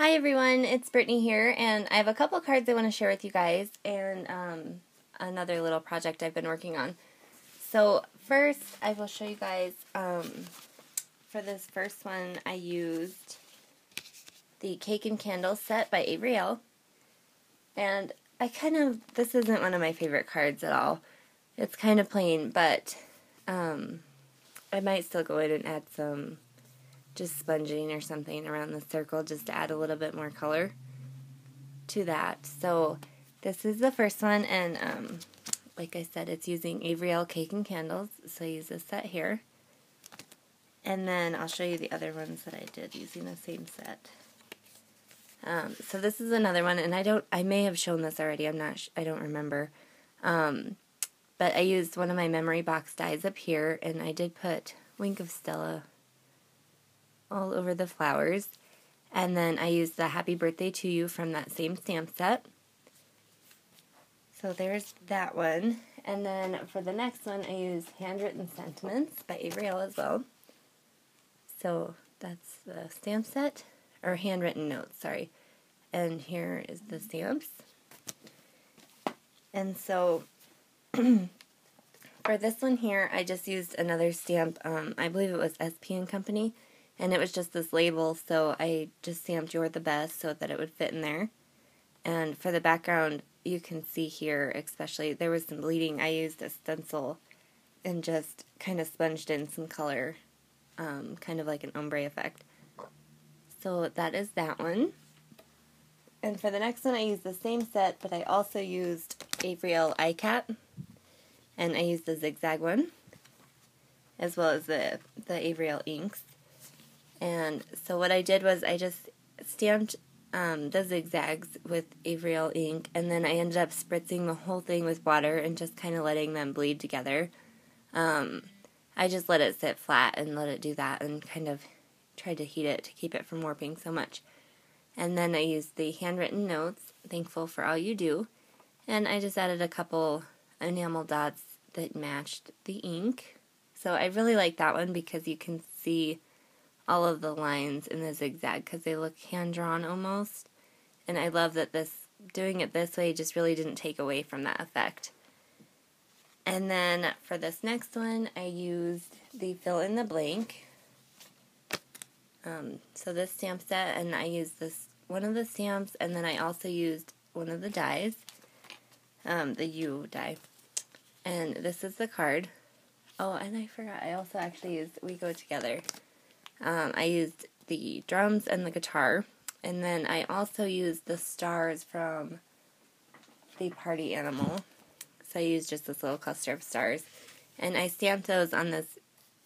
Hi everyone, it's Brittany here, and I have a couple cards I want to share with you guys, and another little project I've been working on. So first, I will show you guys, for this first one, I used the Cake and Candles set by Avery Elle, and this isn't one of my favorite cards at all. It's kind of plain, but I might still go in and add some just sponging or something around the circle just to add a little bit more color to that. So this is the first one, and like I said, it's using Avery Elle Cake and Candles, so I use this set here. And then I'll show you the other ones that I did using the same set. So this is another one, and I may have shown this already, I don't remember. But I used one of my memory box dies up here, and I did put Wink of Stella all over the flowers. And then I used the Happy Birthday to You from that same stamp set. So there's that one. And then for the next one, I used Handwritten Sentiments by Avery Elle as well. So that's the stamp set, or handwritten notes, sorry. And here is the stamps. And so for this one here, I just used another stamp. I believe it was SP & Company. And it was just this label, so I just stamped You're the Best so that it would fit in there. And for the background, you can see here, especially, there was some bleeding. I used a stencil and just kind of sponged in some color, kind of like an ombre effect. So that is that one. And for the next one, I used the same set, but I also used Avery Elle iCat, and I used the zigzag one, as well as the Avery Elle inks. And so what I did was I just stamped the zigzags with Avery Elle ink, and then I ended up spritzing the whole thing with water and just kind of letting them bleed together. I just let it sit flat and let it do that, and kind of tried to heat it to keep it from warping so much. And then I used the Handwritten Notes, Thankful for All You Do, and I just added a couple enamel dots that matched the ink. So I really like that one because you can see all of the lines in the zigzag because they look hand-drawn almost. And I love that doing it this way just really didn't take away from that effect. And then for this next one, I used the Fill in the Blank. So this stamp set, and I used one of the stamps, and then I also used one of the dies, the U die. And this is the card. Oh, and I forgot, I also actually used We Go Together. I used the drums and the guitar, and then I also used the stars from the Party Animal. So I used just this little cluster of stars, and I stamped those on this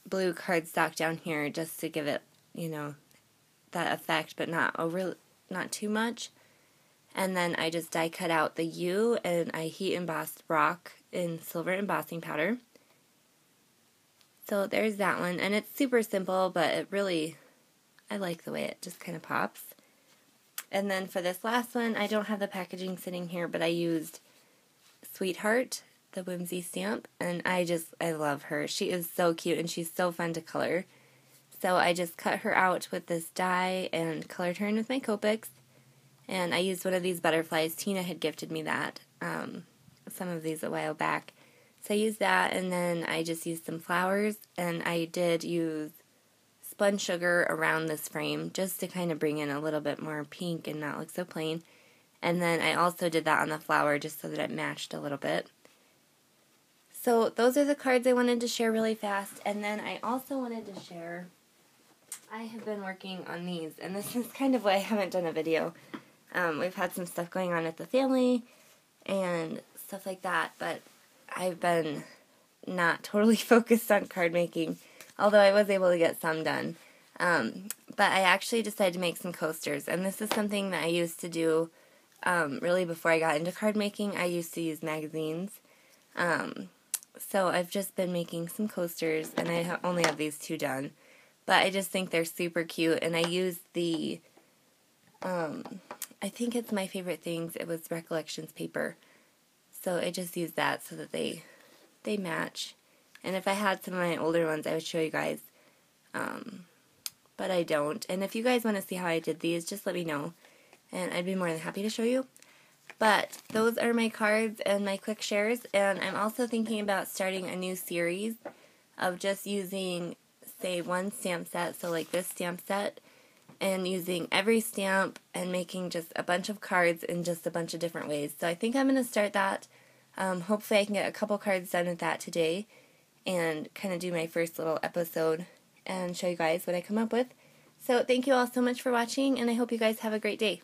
blue cardstock down here just to give it, that effect, but not too much. And then I just die cut out the U, and I heat embossed rock in silver embossing powder. So there's that one, and it's super simple, but I like the way it just kind of pops. And then for this last one, I don't have the packaging sitting here, but I used Sweetheart, the Whimsy stamp, and I love her. She is so cute, and she's so fun to color. So I just cut her out with this die and colored her in with my Copics, and I used one of these butterflies. Tina had gifted me that, some of these a while back. So I used that, and then I just used some flowers, and I did use spun sugar around this frame just to kind of bring in a little bit more pink and not look so plain. And then I also did that on the flower just so that it matched a little bit. So those are the cards I wanted to share really fast, and then I also wanted to share, I have been working on these, and this is kind of why I haven't done a video. We've had some stuff going on at the family and stuff like that, but I've been not totally focused on card making, although I was able to get some done. But I actually decided to make some coasters, and this is something that I used to do really before I got into card making. I used to use magazines. So I've just been making some coasters, and I only have these two done. But I just think they're super cute, and I used the, I think it's My Favorite Things, it was Recollections paper. So I just used that so that they match. And if I had some of my older ones, I would show you guys. But but I don't. And if you guys want to see how I did these, just let me know, and I'd be more than happy to show you. But those are my cards and my quick shares, and I'm also thinking about starting a new series of just using, say, one stamp set, so like this stamp set, and using every stamp and making just a bunch of cards in just a bunch of different ways. So I think I'm going to start that. Hopefully I can get a couple cards done with that today and kind of do my first little episode and show you guys what I come up with. So thank you all so much for watching, and I hope you guys have a great day.